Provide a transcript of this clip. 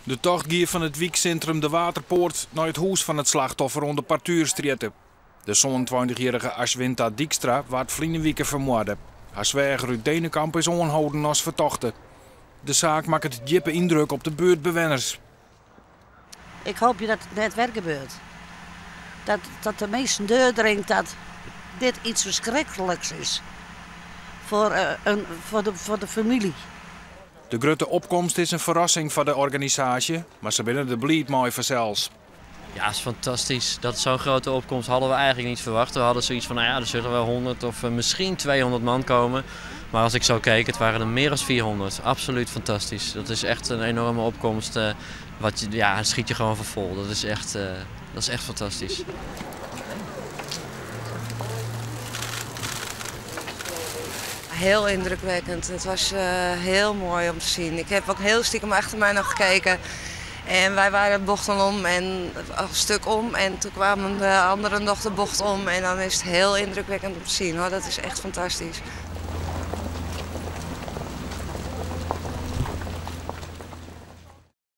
De tocht gaat van het wijkcentrum De Waterpoort naar het huis van het slachtoffer onder Partuurstrieten. De 22-jarige Ashwinta Dijkstra werd vriendenweken vermoord. Haar zwager uit Denenkamp is aangehouden als verdachte. De zaak maakt het diepe indruk op de buurtbewoners. Ik hoop dat het net weer gebeurt. Dat de mensen doordringt dat dit iets verschrikkelijks is. Voor de familie. De grote opkomst is een verrassing voor de organisatie, maar ze binnen de blied mooi vanzelfs. Ja, het is fantastisch. Dat zo'n grote opkomst hadden we eigenlijk niet verwacht. We hadden zoiets van, nou ja, er zullen wel 100 of misschien 200 man komen. Maar als ik zo keek, het waren er meer dan 400. Absoluut fantastisch. Dat is echt een enorme opkomst. Het schiet je gewoon van vol. Dat is echt fantastisch. Heel indrukwekkend. Het was heel mooi om te zien. Ik heb ook heel stiekem achter mij nog gekeken. En wij waren het bocht om en een stuk om. En toen kwamen de anderen nog de bocht om. En dan is het heel indrukwekkend om te zien hoor. Dat is echt fantastisch.